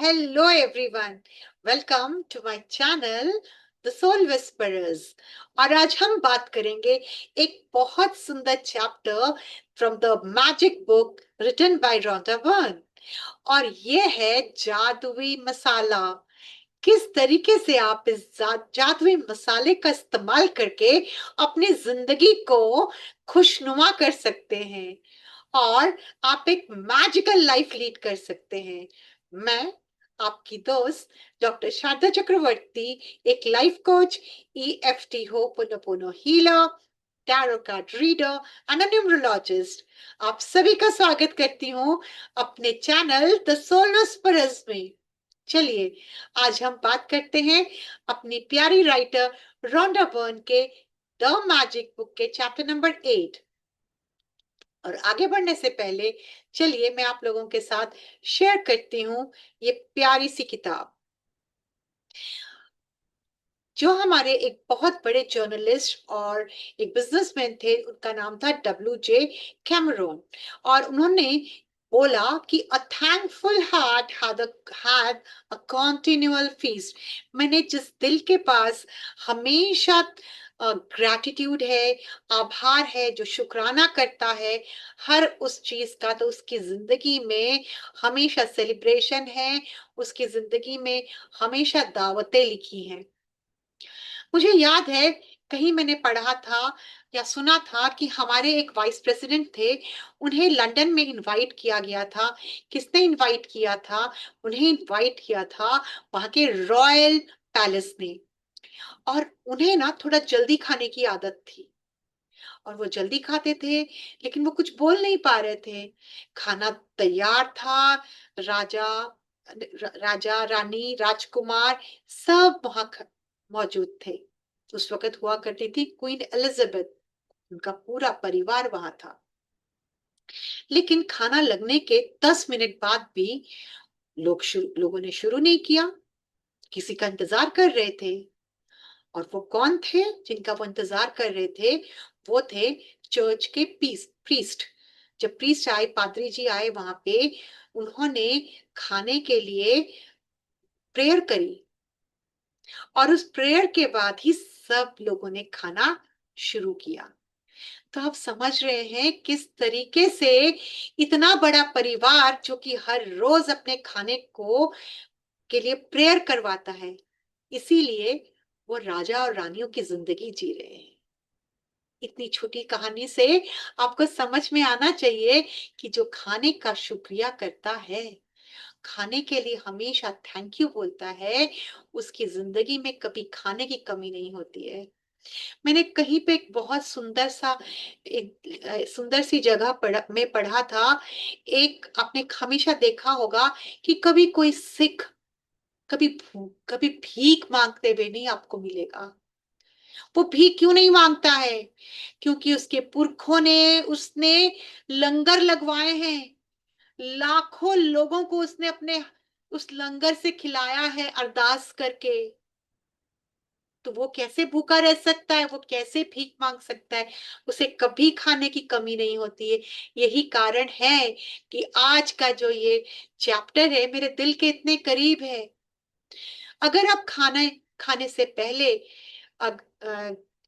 Hello everyone, welcome to my channel The Soul Whisperers। और आज हम बात करेंगे एक बहुत सुंदर chapter from the magic book written by Rhonda Byrne, और ये है जादुई मसाला। किस तरीके से आप इस जादुई मसाले का इस्तेमाल करके अपनी जिंदगी को खुशनुमा कर सकते हैं और आप एक मैजिकल लाइफ लीड कर सकते हैं। मैं आपकी दोस्त डॉक्टर शारदा चक्रवर्ती, एक life coach, EFT ho'oponopono healer, tarot card reader and numerologist, आप सभी का स्वागत करती हूँ अपने चैनल द सोल विस्परर्स में। चलिए आज हम बात करते हैं अपनी प्यारी राइटर रॉन्डा बर्न के द मैजिक बुक के चैप्टर नंबर 8। और आगे बढ़ने से पहले चलिए मैं आप लोगों के साथ शेयर करती हूँ ये प्यारी सी किताब, जो हमारे एक बहुत बड़े जर्नलिस्ट और एक बिजनेसमैन थे। उनका नाम था W.J. कैमरून, और उन्होंने बोला कि a thankful heart had a continual feast. मैंने जिस दिल के पास हमेशा ग्रैटिट्यूड है, आभार है, जो शुक्राना करता है हर उस चीज का, तो उसकी जिंदगी में हमेशा सेलिब्रेशन है, उसकी जिंदगी में हमेशा दावतें लिखी हैं। मुझे याद है कहीं मैंने पढ़ा था या सुना था कि हमारे एक वाइस प्रेसिडेंट थे, उन्हें लंदन में इनवाइट किया गया था। किसने इनवाइट किया था? उन्हें इनवाइट किया था वहां के रॉयल पैलेस ने। और उन्हें ना थोड़ा जल्दी खाने की आदत थी, और वो जल्दी खाते थे, लेकिन वो कुछ बोल नहीं पा रहे थे। खाना तैयार था, राजा राजा रानी राजकुमार सब वहां मौजूद थे। उस वक्त हुआ करती थी क्वीन एलिजाबेथ, उनका पूरा परिवार वहां था। लेकिन खाना लगने के 10 मिनट बाद भी लोगों ने शुरू नहीं किया। किसी का इंतजार कर रहे थे। और वो कौन थे जिनका वो इंतजार कर रहे थे? वो थे चर्च के प्रीस्ट। जब प्रीस्ट आए, पादरी जी आए वहां पे, उन्होंने खाने के लिए प्रेयर करी, और उस प्रेयर के बाद ही सब लोगों ने खाना शुरू किया। तो आप समझ रहे हैं किस तरीके से इतना बड़ा परिवार, जो कि हर रोज अपने खाने को के लिए प्रेयर करवाता है, इसीलिए वो राजा और रानियों की जिंदगी जी रहे हैं। इतनी छोटी कहानी से आपको समझ में आना चाहिए कि जो खाने का शुक्रिया करता है, खाने के लिए हमेशा थैंक यू बोलता है, उसकी जिंदगी में कभी खाने की कमी नहीं होती है। मैंने कहीं पे एक बहुत सुंदर सा एक सुंदर सी जगह में पढ़ा था। एक आपने हमेशा देखा होगा कि कभी कोई सिख कभी भीख मांगते हुए नहीं आपको मिलेगा। वो भीख क्यों नहीं मांगता है? क्योंकि उसके पुरखों ने उसने लंगर लगवाए हैं, लाखों लोगों को उसने अपने उस लंगर से खिलाया है अरदास करके। तो वो कैसे भूखा रह सकता है? वो कैसे भीख मांग सकता है? उसे कभी खाने की कमी नहीं होती है। यही कारण है कि आज का जो ये चैप्टर है मेरे दिल के इतने करीब है। अगर आप खाना खाने से पहले अब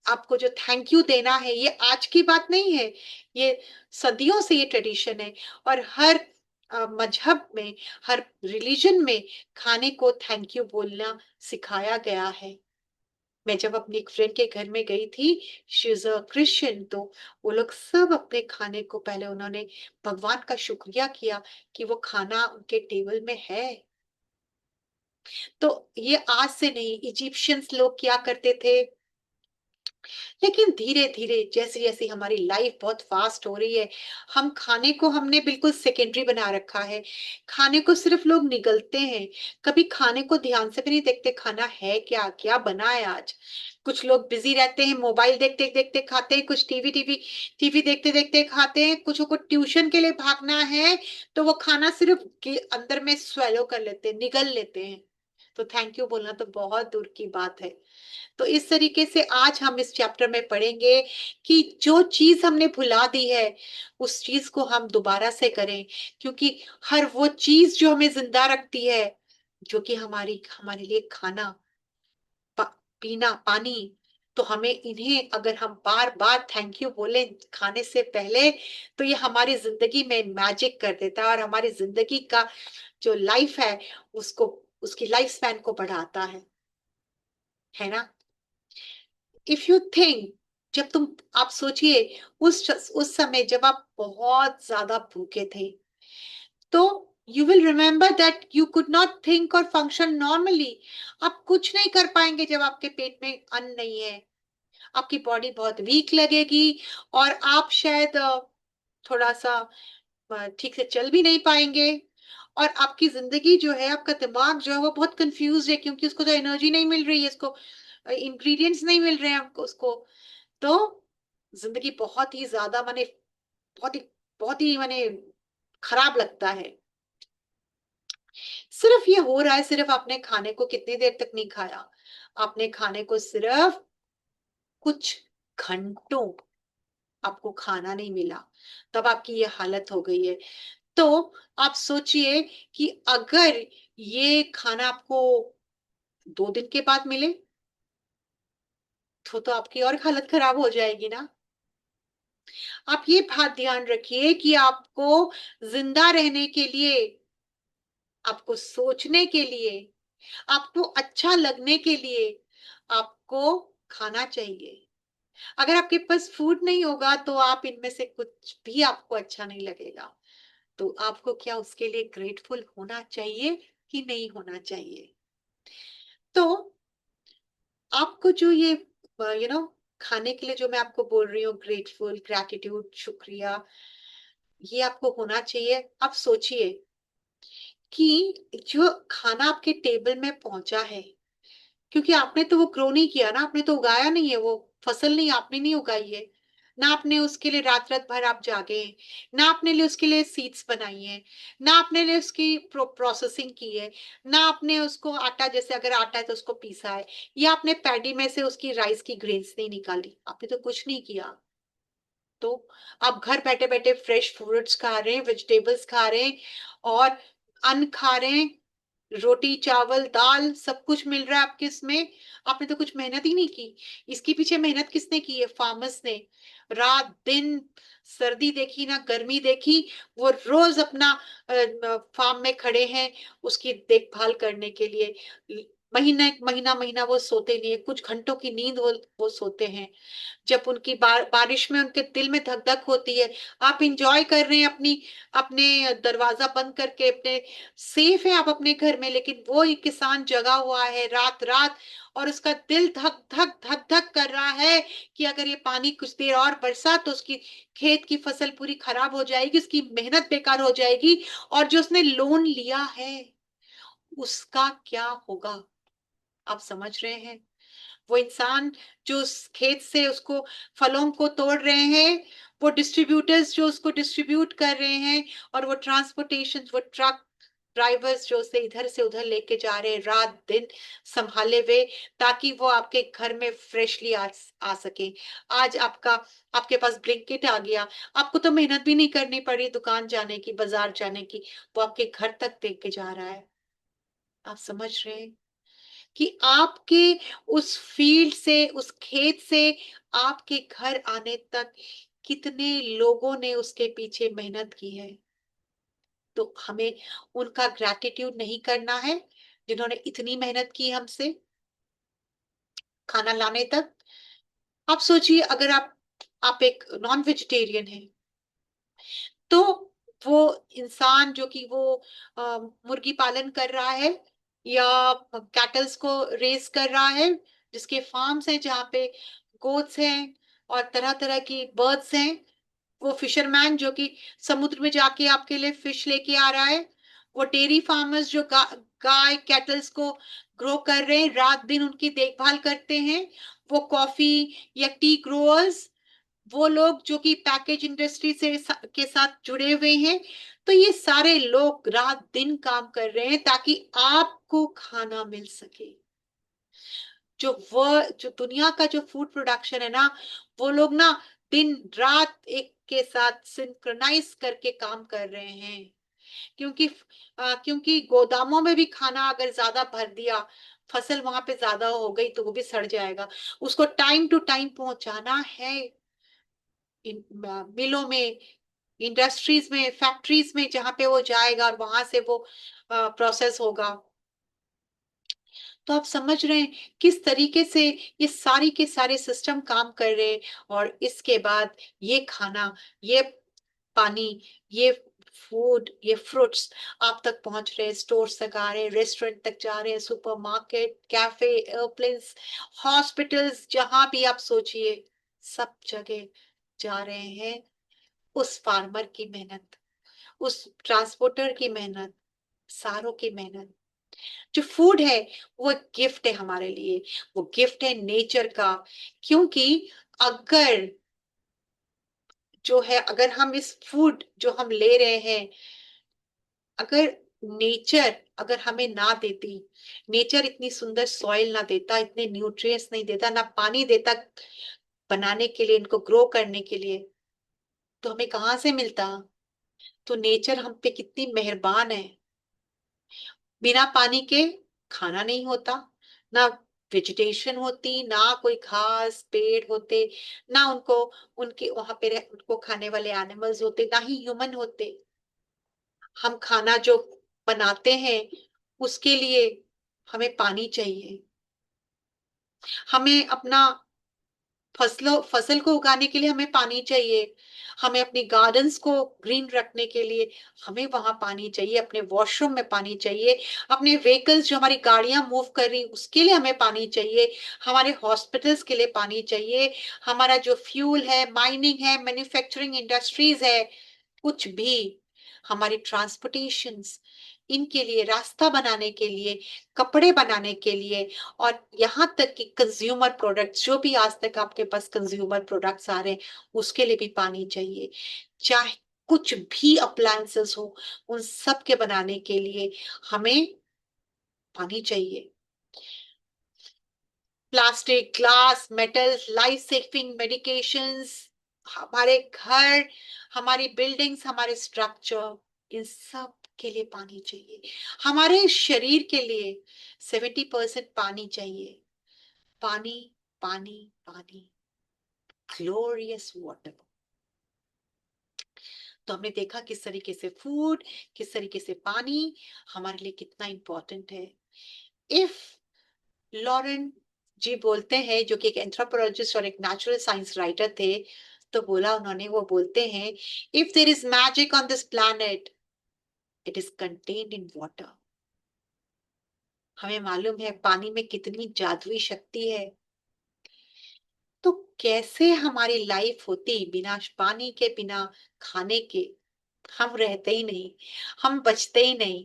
आपको जो थैंक यू देना है, ये आज की बात नहीं है, ये सदियों से ये ट्रेडिशन है। और हर मजहब में, हर रिलीजन में खाने को थैंक यू बोलना सिखाया गया है। मैं जब अपनी एक फ्रेंड के घर में गई थी, शी इज अ क्रिश्चियन, तो वो लोग सब अपने खाने को पहले उन्होंने भगवान का शुक्रिया किया कि वो खाना उनके टेबल में है। तो ये आज से नहीं, इजिप्शियंस लोग क्या करते थे। लेकिन धीरे धीरे जैसे जैसे हमारी लाइफ बहुत फास्ट हो रही है, हम खाने को हमने बिल्कुल सेकेंडरी बना रखा है। खाने को सिर्फ लोग निगलते हैं, कभी खाने को ध्यान से भी नहीं देखते खाना है क्या, क्या बना है आज। कुछ लोग बिजी रहते हैं, मोबाइल देखते देखते खाते हैं, कुछ टीवी टीवी टीवी देखते देखते खाते हैं, कुछ को ट्यूशन के लिए भागना है, तो वो खाना सिर्फ अंदर में स्वेलो कर लेते हैं, निगल लेते हैं। तो थैंक यू बोलना तो बहुत दूर की बात है। तो इस तरीके से आज हम इस चैप्टर में पढ़ेंगे कि जो चीज हमने भुला दी है, उस चीज को हम दोबारा से करें। क्योंकि हर वो चीज जो हमें जिंदा रखती है, जो कि हमारे लिए खाना, पीना, पानी, तो हमें इन्हें अगर हम बार-बार थैंक यू बोले खाने से पहले, तो ये हमारी ज़िंदगी में मैजिक कर देता है और हमारी ज़िंदगी का जो लाइफ है, उसको उसकी लाइफ स्पैन को बढ़ाता है ना? इफ यू थिंक, जब आप सोचिए उस समय जब आप बहुत ज्यादा भूखे थे, तो you will remember that you could not think और फंक्शन नॉर्मली। आप कुछ नहीं कर पाएंगे जब आपके पेट में अन्न नहीं है। आपकी बॉडी बहुत वीक लगेगी और आप शायद थोड़ा सा ठीक से चल भी नहीं पाएंगे। और आपकी जिंदगी जो है, आपका दिमाग जो है वो बहुत कंफ्यूज है, क्योंकि उसको तो एनर्जी नहीं मिल रही है, इसको इंग्रेडिएंट्स नहीं मिल रहे हैं आपको उसको। तो जिंदगी बहुत ही ज्यादा माने बहुत ही बहुत ही माने खराब लगता है। सिर्फ ये हो रहा है, सिर्फ आपने खाने को कितनी देर तक नहीं खाया, आपने खाने को सिर्फ कुछ घंटों आपको खाना नहीं मिला, तब आपकी ये हालत हो गई है। तो आप सोचिए कि अगर ये खाना आपको 2 दिन के बाद मिले, तो आपकी और हालत खराब हो जाएगी ना। आप ये बात ध्यान रखिए कि आपको जिंदा रहने के लिए, आपको सोचने के लिए, आपको अच्छा लगने के लिए आपको खाना चाहिए। अगर आपके पास फूड नहीं होगा तो आप इनमें से कुछ भी आपको अच्छा नहीं लगेगा। तो आपको क्या उसके लिए ग्रेटफुल होना चाहिए कि नहीं होना चाहिए? तो आपको जो ये खाने के लिए जो मैं आपको बोल रही हूँ, ग्रेटफुल, ग्रैटिट्यूड, शुक्रिया, ये आपको होना चाहिए। आप सोचिए कि जो खाना आपके टेबल में पहुंचा है, क्योंकि आपने तो वो ग्रो नहीं किया ना, आपने तो उगाया नहीं है, वो फसल नहीं, आपने नहीं उगाई है। ना आपने उसके लिए रात रात भर आप जागे हैं, ना आपने लिए उसके लिए सीड्स बनाई है, ना आपने लिए उसकी प्रोसेसिंग की है, ना आपने उसको आटा, जैसे अगर आटा है तो उसको पीसा है, या आपने पैडी में से उसकी राइस की ग्रेन्स नहीं निकाली, आपने तो कुछ नहीं किया। तो आप घर बैठे बैठे फ्रेश फ्रूट्स खा रहे हैं, वेजिटेबल्स खा रहे हैं और अन्न खा रहे हैं, रोटी, चावल, दाल सब कुछ मिल रहा है आपके इसमें। आपने तो कुछ मेहनत ही नहीं की। इसके पीछे मेहनत किसने की है? फार्मर्स ने। रात दिन सर्दी देखी ना गर्मी देखी, वो रोज अपना फार्म में खड़े हैं उसकी देखभाल करने के लिए। महीना महीना महीना वो सोते नहीं है, कुछ घंटों की नींद वो सोते हैं। जब उनकी बारिश में उनके दिल में धक धक होती है, आप इंजॉय कर रहे हैं अपनी, अपने दरवाजा बंद करके, अपने सेफ है आप अपने घर में, लेकिन वो एक किसान जगा हुआ है रात रात, और उसका दिल धक धक धक धक कर रहा है कि अगर ये पानी कुछ देर और बरसा तो उसकी खेत की फसल पूरी खराब हो जाएगी, उसकी मेहनत बेकार हो जाएगी, और जो उसने लोन लिया है उसका क्या होगा? आप समझ रहे हैं? वो इंसान जो उस खेत से उसको फलों को तोड़ रहे हैं, वो डिस्ट्रीब्यूटर्स जो उसको डिस्ट्रीब्यूट कर रहे हैं, और वो ट्रांसपोर्टेशन, वो ट्रक ड्राइवर्स जो उसे इधर से उधर लेके जा रहे हैं रात दिन संभाले हुए, ताकि वो आपके घर में फ्रेशली आ सके। आज आपके पास ब्लिंकिट आ गया, आपको तो मेहनत भी नहीं करनी पड़ी दुकान जाने की, बाजार जाने की, वो आपके घर तक दे के जा रहा है। आप समझ रहे हैं कि आपके उस फील्ड से, उस खेत से आपके घर आने तक कितने लोगों ने उसके पीछे मेहनत की है। तो हमें उनका ग्रैटिट्यूड नहीं करना है जिन्होंने इतनी मेहनत की हमसे खाना लाने तक। आप सोचिए, अगर आप एक नॉन वेजिटेरियन हैं, तो वो इंसान जो कि वो मुर्गी पालन कर रहा है या कैटल्स को रेस कर रहा है, जिसके फार्म्स हैं जहाँ पे गोट्स हैं और तरह तरह की बर्ड्स हैं, वो फिशरमैन जो कि समुद्र में जाके आपके लिए फिश लेके आ रहा है, वो डेयरी फार्मर्स जो गाय कैटल्स को ग्रो कर रहे हैं, रात दिन उनकी देखभाल करते हैं, वो कॉफी या टी ग्रोअर्स, वो लोग जो कि पैकेज इंडस्ट्री के साथ जुड़े हुए हैं। तो ये सारे लोग रात दिन काम कर रहे हैं ताकि आपको खाना मिल सके। जो दुनिया का जो फूड प्रोडक्शन है ना, वो लोग ना दिन रात एक के साथ सिंक्रोनाइज करके काम कर रहे हैं। क्योंकि क्योंकि गोदामों में भी खाना अगर ज़्यादा भर दिया, फसल वहाँ पे ज़्यादा हो गई तो वो भी सड़ जाएगा। उसको टाइम टू टाइम पहुँचाना है इन मिलों में, इंडस्ट्रीज़ में, फैक्ट्रीज़ में जहाँ पे वो जाएगा और वहाँ से वो प्रोसेस होगा। तो आप समझ रहे हैं किस तरीके से ये सारी के सारे सिस्टम काम कर रहे हैं और इसके बाद ये खाना, ये पानी, ये फूड, ये फ्रूट्स आप तक पहुंच रहे हैं, स्टोर्स तक आ रहे हैं, रेस्टोरेंट तक जा रहे हैं, सुपरमार्केट, कैफे, एयरप्लेन्स, हॉस्पिटल्स, जहां भी आप सोचिए, सब जगह जा रहे हैं उस फार्मर की मेहनत, उस ट्रांसपोर्टर की मेहनत, सारों की मेहनत। जो फूड है वो गिफ्ट है हमारे लिए, वो गिफ्ट है नेचर का। क्योंकि अगर जो है, अगर हम इस फूड जो हम ले रहे हैं, अगर नेचर अगर हमें ना देती, नेचर इतनी सुंदर सॉइल ना देता, इतने न्यूट्रिएंट्स नहीं देता, ना पानी देता बनाने के लिए, इनको ग्रो करने के लिए, तो हमें कहाँ से मिलता? तो नेचर हम पे कितनी मेहरबान है। बिना पानी के खाना नहीं होता, ना वेजिटेशन होती, ना कोई घास पेड़ होते, ना उनको उनके वहां पे उनको खाने वाले एनिमल्स होते, ना ही ह्यूमन होते। हम खाना जो बनाते हैं उसके लिए हमें पानी चाहिए। हमें अपना फसल को उगाने के लिए हमें पानी चाहिए। हमें अपनी गार्डन्स को ग्रीन रखने के लिए हमें वहां पानी चाहिए, अपने वॉशरूम में पानी चाहिए, अपने व्हीकल्स जो हमारी गाड़ियां मूव कर रही उसके लिए हमें पानी चाहिए, हमारे हॉस्पिटल्स के लिए पानी चाहिए, हमारा जो फ्यूल है, माइनिंग है, मैन्युफैक्चरिंग इंडस्ट्रीज है, कुछ भी, हमारी ट्रांसपोर्टेशंस, इनके लिए, रास्ता बनाने के लिए, कपड़े बनाने के लिए, और यहाँ तक कि कंज्यूमर प्रोडक्ट्स, जो भी आज तक आपके पास कंज्यूमर प्रोडक्ट्स आ रहे हैं, उसके लिए भी पानी चाहिए। चाहे कुछ भी अप्लायंसेस हो, उन सब के बनाने के लिए हमें पानी चाहिए। Plastic, glass, metal, life saving medications, हमारे घर, हमारी बिल्डिंग्स, हमारे स्ट्रक्चर, इन सब के लिए पानी चाहिए। हमारे शरीर के लिए 70% पानी चाहिए। पानी, पानी, पानी, ग्लोरियस वाटर। तो हमने देखा किस तरीके से फूड, किस तरीके से पानी हमारे लिए कितना इंपॉर्टेंट है। इफ लॉरेन जी बोलते हैं, जो कि एक एंथ्रोपोलॉजिस्ट और एक नेचुरल साइंस राइटर थे, तो बोला उन्होंने, वो बोलते हैं, if there is magic on this planet, it is contained in water. हमें मालूम है पानी में कितनी जादुई शक्ति है। तो कैसे हमारी लाइफ होती बिना पानी के, बिना खाने के? हम रहते ही नहीं, हम बचते ही नहीं।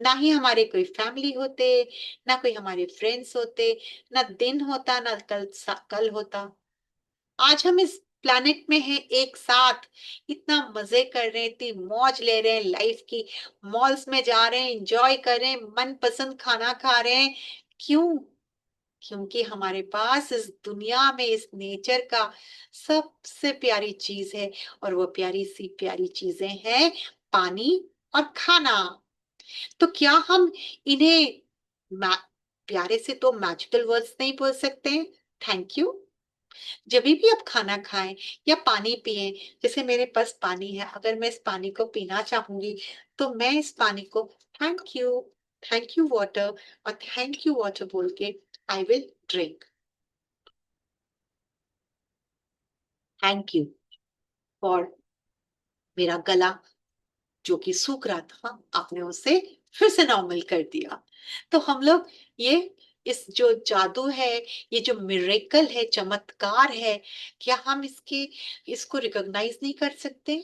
ना ही हमारे कोई फैमिली होते, ना कोई हमारे फ्रेंड्स होते, ना दिन होता, ना कल होता। आज हम इस प्लैनेट में हैं एक साथ, इतना मजे कर रहे हैं, इतनी मौज ले रहे हैं लाइफ की, मॉल्स में जा रहे हैं, एंजॉय कर रहे हैं, मनपसंद खाना खा रहे हैं। क्यों? क्योंकि हमारे पास इस दुनिया में, इस नेचर का सबसे प्यारी चीज है, और वो प्यारी सी प्यारी चीजें हैं पानी और खाना। तो क्या हम इन्हें प्यारे से तो मैजिकल वर्ड्स नहीं बोल सकते हैं? Thank you. जब भी आप खाना खाएं या पानी पिएं, जैसे मेरे पास पानी है, अगर मैं इस पानी को पीना चाहूंगी तो मैं इस पानी को थैंक थैंक यू वाटर, और थैंक यू वाटर बोल के I will drink. Thank you for मेरा गला जो कि सूख रहा था, आपने उसे फिर से नॉर्मल कर दिया। तो हम लोग ये, इस जो जादू है, ये जो मिरेकल है, चमत्कार है, क्या हम इसको रिकॉग्नाइज नहीं कर सकते?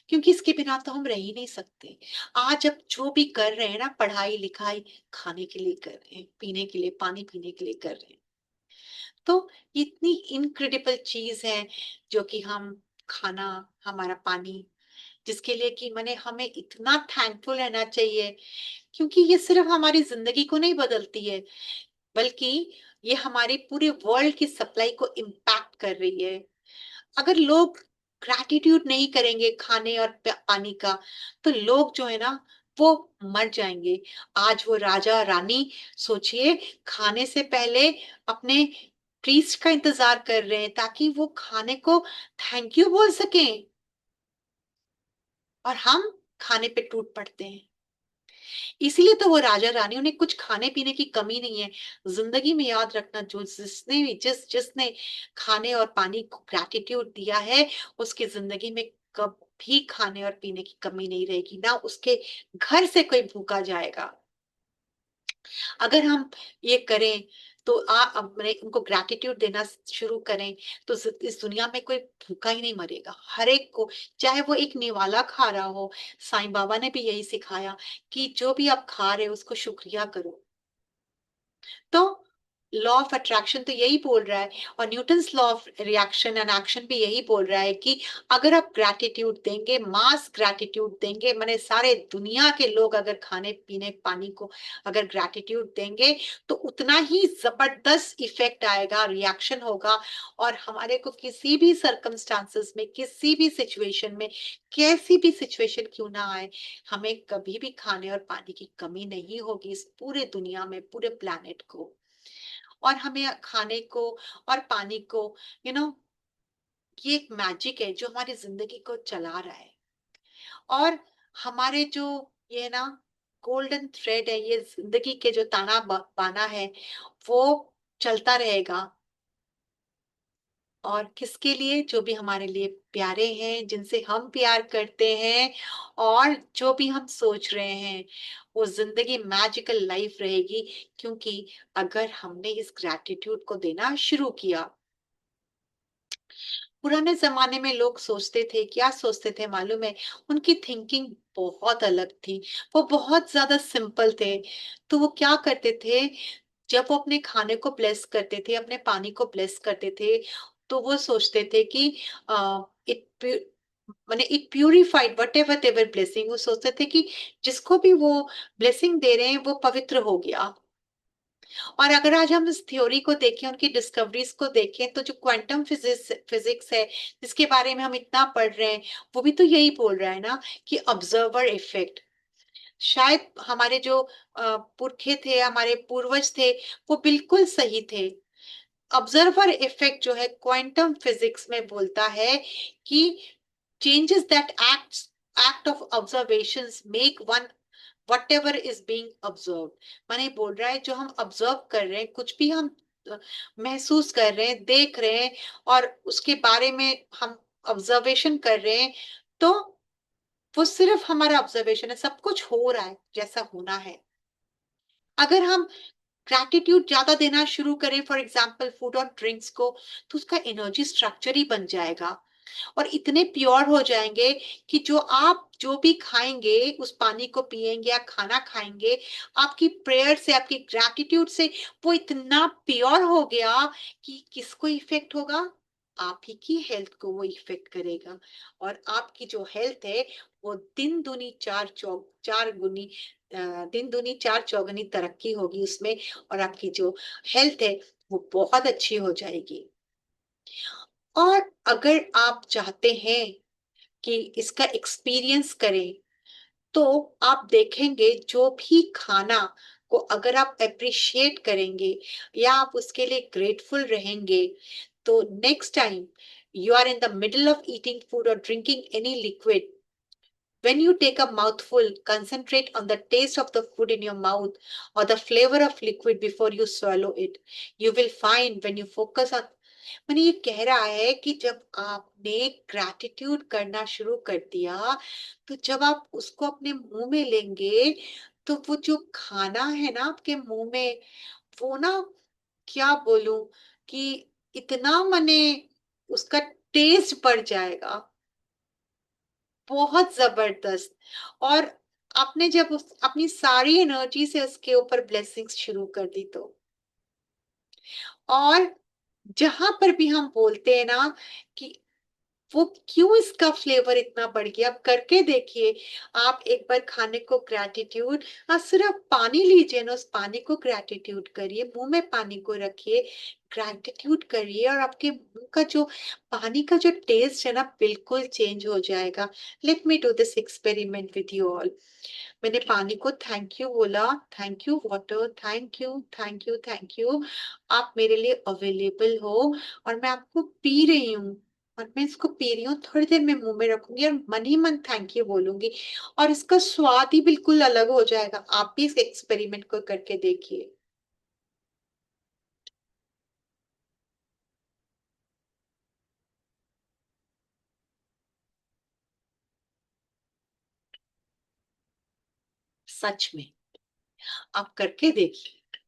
क्योंकि इसके बिना तो हम रह ही नहीं सकते। आज अब जो भी कर रहे हैं ना, पढ़ाई लिखाई खाने के लिए कर रहे हैं, पीने के लिए, पानी पीने के लिए कर रहे हैं। तो ये इतनी इनक्रेडिबल चीज है जो कि हम, खाना, हमारा पानी, जिसके लिए कि मैंने हमें इतना थैंकफुल रहना चाहिए। क्योंकि ये सिर्फ हमारी जिंदगी को नहीं बदलती है, बल्कि ये हमारी पूरे वर्ल्ड की सप्लाई को इम्पैक्ट कर रही है। अगर लोग ग्रैटिट्यूड नहीं करेंगे खाने और पानी का, तो लोग जो है ना वो मर जाएंगे। आज वो राजा रानी, सोचिए, खाने से पहले अपने प्रीस्ट का इंतजार कर रहे हैं ताकि वो खाने को थैंक यू बोल सकें, और हम खाने पे टूट पड़ते हैं। इसीलिए तो वो राजा रानी, उन्हें कुछ खाने पीने की कमी नहीं है। जिंदगी में याद रखना, जो जिसने भी जिसने खाने और पानी को ग्रैटिट्यूड दिया है, उसकी जिंदगी में कभी खाने और पीने की कमी नहीं रहेगी, ना उसके घर से कोई भूखा जाएगा। अगर हम ये करें तो अपने उनको ग्रैटिट्यूड देना शुरू करें, तो इस दुनिया में कोई भूखा ही नहीं मरेगा। हर एक को, चाहे वो एक निवाला खा रहा हो, साईं बाबा ने भी यही सिखाया कि जो भी आप खा रहे हो उसको शुक्रिया करो। तो लॉ ऑफ अट्रैक्शन तो यही बोल रहा है, और Newton's law of reaction and action भी यही बोल रहा है कि अगर आप ग्रैटिट्यूड देंगे, मास ग्रैटिट्यूड देंगे, माने सारे दुनिया के लोग अगर खाने पीने पानी को अगर ग्रैटिट्यूड देंगे, तो उतना ही जबरदस्त इफेक्ट आएगा, रिएक्शन होगा। और हमारे को किसी भी सर्कमस्टांसेस में, किसी भी सिचुएशन में, कैसी भी सिचुएशन क्यों ना आए, हमें कभी भी खाने और पानी की कमी नहीं होगी इस पूरे दुनिया में, पूरे प्लैनेट को। और हमें खाने को और पानी को, यू नो, ये एक मैजिक है जो हमारी जिंदगी को चला रहा है। और हमारे जो ये ना गोल्डन थ्रेड है, ये जिंदगी के जो ताना बाना है, वो चलता रहेगा। और किसके लिए? जो भी हमारे लिए प्यारे हैं, जिनसे हम प्यार करते हैं, और जो भी हम सोच रहे हैं, वो जिंदगी मैजिकल लाइफ रहेगी। क्योंकि अगर हमने इस ग्रैटिट्यूड को देना शुरू किया। पुराने जमाने में लोग सोचते थे, क्या सोचते थे मालूम है? उनकी थिंकिंग बहुत अलग थी। वो बहुत ज्यादा सिंपल थे। तो वो क्या करते थे, जब वो अपने खाने को ब्लेस करते थे, अपने पानी को ब्लेस करते थे, तो वो सोचते थे कि इट माने it purified whatever their blessing. वो सोचते थे कि जिसको भी वो ब्लेसिंग दे रहे हैं वो पवित्र हो गया। और अगर आज हम इस थ्योरी को देखें, उनकी डिस्कवरीज को देखें, तो जो क्वांटम फिजिक्स फिजिक्स है, जिसके बारे में हम इतना पढ़ रहे हैं, वो भी तो यही बोल रहा है ना कि ऑब्जर्वर इफेक्ट। शायद हमारे जो पुरखे थे, हमारे पूर्वज थे, वो बिल्कुल सही थे। ऑब्जर्वर इफेक्ट जो है क्वांटम फिजिक्स में बोलता है कि changes that act of observations make one whatever is being observed। माने बोल रहा है, जो हम ऑब्जर्व कर रहे हैं, कुछ भी हम महसूस कर रहे हैं, देख रहे हैं, और उसके बारे में हम ऑब्जर्वेशन कर रहे हैं, तो वो सिर्फ हमारा ऑब्जर्वेशन है, सब कुछ हो रहा है जैसा होना है। अगर हम ग्रैटिट्यूड ज्यादा देना शुरू करें, फॉर एग्जाम्पल फूड और ड्रिंक्स को, तो उसका एनर्जी स्ट्रक्चर ही बन जाएगा, और इतने प्योर हो जाएंगे कि जो आप जो भी खाएंगे, उस पानी को पिएंगे या खाना खाएंगे, आपकी प्रेयर से, आपकी ग्रैटिट्यूड से वो इतना प्योर हो गया कि किसको इफेक्ट होगा? आप ही की हेल्थ को वो इफेक्ट करेगा। और आपकी जो हेल्थ है, वो दिन दुनी चार गुनी, दिन दुनी चार चौगुनी तरक्की होगी उसमें, और आपकी जो हेल्थ है वो बहुत अच्छी हो जाएगी। और अगर आप चाहते हैं कि इसका एक्सपीरियंस करें, तो आप देखेंगे जो भी खाना को अगर आप अप्रिशिएट करेंगे, या आप उसके लिए ग्रेटफुल रहेंगे, तो next time you are in the middle of eating food or drinking any liquid, when you take a mouthful, concentrate on the taste of the food in your mouth or the flavor of liquid before you swallow it. You will find when you focus on, मैंने ये कह रहा है कि जब आपने gratitude करना शुरू कर दिया, तो जब आप उसको अपने मुंह में लेंगे, तो वो जो खाना है ना आपके मुंह में, वो ना, क्या बोलूं, कि इतना मने उसका टेस्ट बढ़ जाएगा, बहुत जबरदस्त। और आपने जब अपनी सारी एनर्जी से उसके ऊपर ब्लेसिंग्स शुरू कर दी, तो और जहां पर भी हम बोलते हैं ना कि वो क्यों इसका फ्लेवर इतना बढ़ गया, आप करके देखिए। आप एक बार खाने को ग्रैटिट्यूड, आप सिर्फ पानी लीजिए ना, उस पानी को ग्रैटिट्यूड करिए, मुंह में पानी को रखिए, ग्रैटिट्यूड करिए, और आपके मुंह का जो पानी का जो टेस्ट है ना, बिल्कुल चेंज हो जाएगा। Let me do this experiment with you all. मैंने पानी को थैंक यू बोला, thank you water, thank you, thank you, thank you, आप मेरे लिए अवेलेबल हो, और मैं आपको पी रही हूँ, और मैं इसको पी रही हूँ, थोड़ी देर में मुंह में रखूंगी और मन ही मन थैंक यू बोलूंगी, और इसका स्वाद ही बिल्कुल अलग हो जाएगा। आप भी इस एक्सपेरिमेंट को करके देखिए। सच में आप करके देखिए,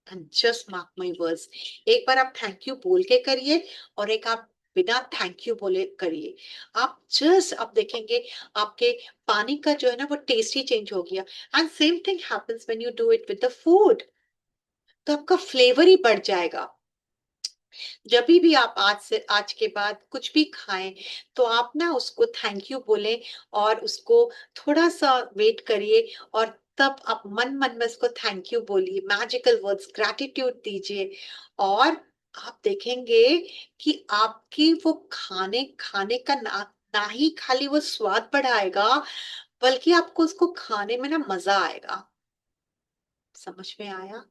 and just mark my words. एक बार आप थैंक यू बोल के करिए, और एक आप बिना थैंक यू बोले करिए। आप देखेंगे आपके पानी का जो है ना वो टेस्ट ही चेंज हो गया। And same thing happens when you do it with the food, तो आपका फ्लेवर ही बढ़ जाएगा। जब भी आप आज के बाद कुछ भी खाएं, तो आप ना उसको थैंक यू बोलें, और उसको थोड़ा सा वेट करिए, और तब आप मन मन में उसको थैंक यू बोलिए, मैजिकल वर्ड्स ग्रैटिट्यूड दीजिए, और आप देखेंगे कि आपकी वो खाने खाने का ना ही खाली वो स्वाद बढ़ाएगा, बल्कि आपको उसको खाने में ना मजा आएगा। समझ में आया?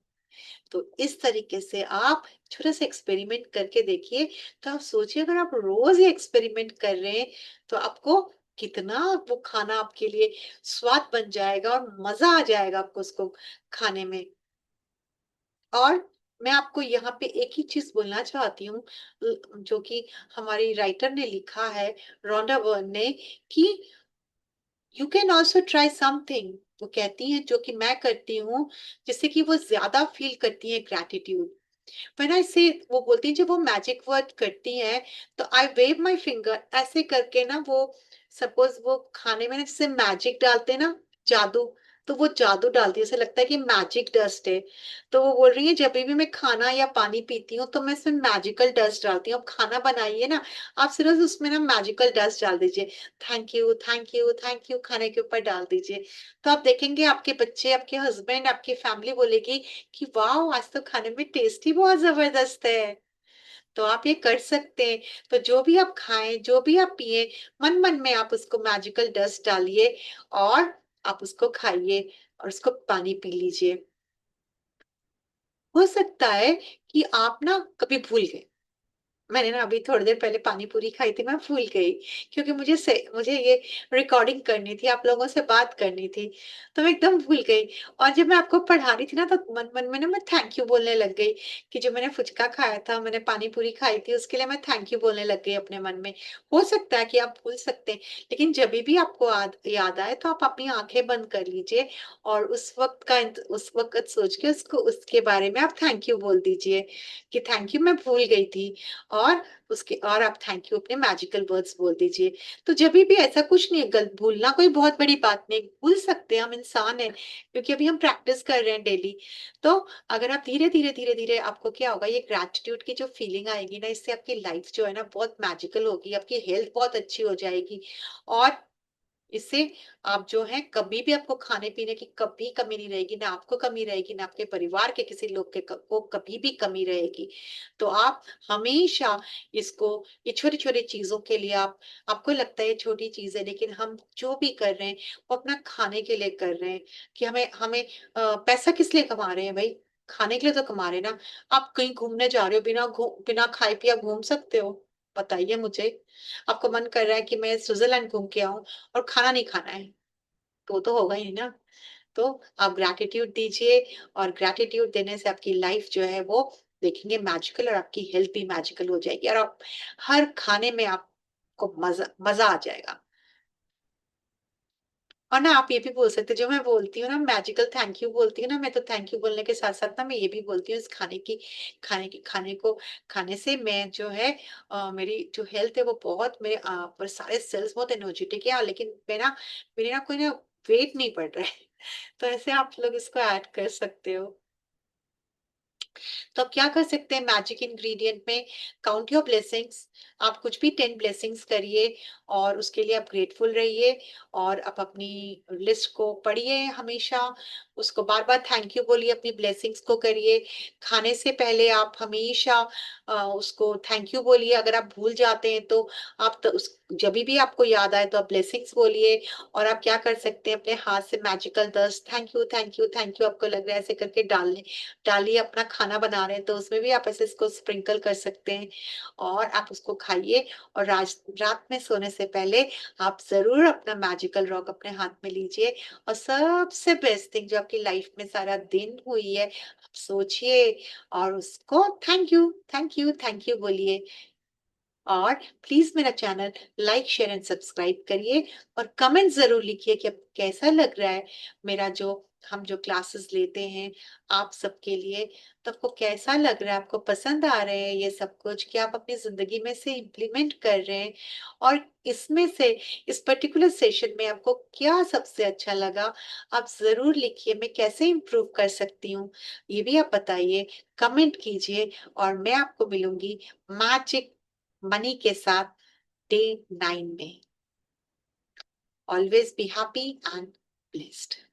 तो इस तरीके से आप छोटा सा एक्सपेरिमेंट करके देखिए। तो आप सोचिए, अगर आप रोज ये एक्सपेरिमेंट कर रहे हैं, तो आपको कितना वो खाना आपके लिए स्वाद बन जाएगा, और मजा आ जाएगा आपको उसको खाने में। और मैं आपको यहाँ पे एक ही चीज बोलना चाहती हूँ, जो कि हमारी राइटर ने लिखा है, रोंडा बर्न ने, कि you can also try something. वो कहती हैं, जो कि मैं करती हूँ, जिससे कि वो ज्यादा फील करती है ग्रैटिट्यूड। व्हेन आई से, वो बोलती है, जब वो मैजिक वर्ड करती हैं, तो आई वेव माय फिंगर, ऐसे करके ना वो, सपोज वो खाने में ना जैसे मैजिक डालते हैं ना, जादू, तो वो जादू डालती है, ऐसे लगता है कि मैजिक डस्ट है। तो वो बोल रही है, जब भी मैं खाना या पानी पीती हूँ, तो मैं इसमें मैजिकल डस्ट डालती हूँ। अब खाना बनाइए ना, आप सिर्फ उसमें ना मैजिकल डस्ट डाल दीजिए, thank you, thank you, thank you, खाने के ऊपर डाल दीजिए। तो आप देखेंगे आपके बच्चे, आपके हस्बैंड, आपकी फैमिली बोलेगी कि वाह, आज तो खाने में टेस्ट ही बहुत जबरदस्त है। तो आप ये कर सकते हैं। तो जो भी आप खाएं, जो भी आप पिए, मन मन में आप उसको मैजिकल डस्ट डालिए, और आप उसको खाइए, और उसको पानी पी लीजिए। हो सकता है कि आप ना कभी भूल गए। मैंने ना अभी थोड़ी देर पहले पानी पूरी खाई थी, मैं भूल गई, क्योंकि मुझे ये रिकॉर्डिंग करनी थी, आप लोगों से बात करनी थी, तो मैं एकदम भूल गई। और जब मैं आपको पढ़ा रही थी ना, तो मन मन में ना मैं थैंक यू बोलने लग गई, कि जो मैंने फुचका खाया था, मैंने पानी पूरी खाई थी, उसके लिए मैं थैंक यू बोलने लग गई अपने मन में। हो सकता है कि आप भूल सकते हैं, लेकिन जब भी आपको याद आए, तो आप अपनी आंखें बंद कर लीजिए, और उस वक्त सोच के उसको, उसके बारे में आप थैंक यू बोल दीजिए, कि थैंक यू, मैं भूल गई थी। और और आप थैंक यू अपने मैजिकल वर्ड्स बोल दीजिए। तो जब भी ऐसा कुछ नहीं है, गलत भूलना कोई बहुत बड़ी बात नहीं, भूल सकते हैं, हम इंसान हैं, क्योंकि अभी हम प्रैक्टिस कर रहे हैं डेली। तो अगर आप धीरे धीरे आपको क्या होगा, ये ग्रैटिट्यूड की जो फीलिंग आएगी ना, इससे आपकी लाइफ जो है ना बहुत मैजिकल होगी, आपकी हेल्थ बहुत अच्छी हो जाएगी। और इससे आप जो है, कभी भी आपको खाने पीने की कभी कमी नहीं रहेगी, ना आपको कमी रहेगी, ना आपके परिवार के किसी लोग को कभी भी कमी रहेगी। तो आप हमेशा इसको, ये छोटी छोटी चीजों के लिए, आपको लगता है ये छोटी चीज है, लेकिन हम जो भी कर रहे हैं, वो अपना खाने के लिए कर रहे हैं। कि हमें हमें पैसा किस लिए कमा रहे हैं भाई? खाने के लिए तो कमा रहे हैं ना। आप कहीं घूमने जा रहे हो, बिना खाए पिए आप घूम सकते हो? बताइए मुझे। आपको मन कर रहा है कि मैं स्विट्जरलैंड घूम के आऊं, और खाना नहीं खाना है, तो होगा ही नहीं ना। तो आप ग्रैटिट्यूड दीजिए, और ग्रैटिट्यूड देने से आपकी लाइफ जो है वो, देखेंगे मैजिकल, और आपकी हेल्थ भी मैजिकल हो जाएगी, और आप हर खाने में आपको मजा मजा आ जाएगा। और ना आप ये भी बोल सकते हैं, जो मैं बोलती हूँ ना मैजिकल थैंक यू बोलती हूँ ना, मैं तो थैंक यू बोलने के साथ साथ ना मैं ये भी बोलती हूँ, इस खाने को खाने से मैं जो है, मेरी जो हेल्थ है वो बहुत, मेरे पर सारे सेल्स बहुत एनर्जेटिक है, लेकिन मेरे ना कोई ना वेट नहीं बढ़ रहा है। तो ऐसे आप लोग इसको ऐड कर सकते हो। तो आप क्या कर सकते हैं मैजिक इंग्रेडिएंट में? काउंट योर ब्लेसिंग्स, आप कुछ भी 10 ब्लेसिंग्स करिए और उसके लिए आप ग्रेटफुल रहिए और आप अपनी लिस्ट को पढ़िए हमेशा, उसको बार-बार थैंक यू बोलिए, अपनी ब्लेसिंग्स को करिए। खाने से पहले आप हमेशा उसको थैंक यू बोलिए, अगर आप भूल जाते हैं तो आप तो उस जभी भी आपको याद आए तो आप ब्लेसिंग्स बोलिए। और आप क्या कर सकते हैं, अपने हाथ से मैजिकल दस्त thank you, thank you, thank you आपको लग रहा है ऐसे करके डालिए। अपना खाना बना रहे हैं तो उसमें भी आप ऐसे इसको स्प्रिंकल कर सकते हैं और आप उसको खाइए। और रात में सोने से पहले आप ज़रूर अपना मैजिकल रॉक अपने हाथ में लीजिए और सबसे बेस्ट थिंग जो आपकी लाइफ में सारा दिन हुई है, आप सोचिए और उसको थैंक यू, थैंक यू बोलिए। और प्लीज मेरा channel like share and subscribe करिए और कमेंट जरूर लिखिए कि आपको कैसा लग रहा है मेरा जो हम जो क्लासेस लेते हैं आप सबके लिए। तो आपको कैसा लग रहा है, आपको पसंद आ रहे हैं ये सब कुछ, कि आप अपनी जिंदगी में से इम्प्लीमेंट कर रहे हैं? और इसमें से इस पर्टिकुलर सेशन में आपको क्या सबसे अच्छा लगा, आप जरूर लिखिए। मैं कैसे इम्प्रूव कर सकती हूँ ये भी आप बताइए, कमेंट कीजिए। और मैं आपको मिलूंगी मैजिक मनी के साथ डे 9 में। Always be happy and blessed.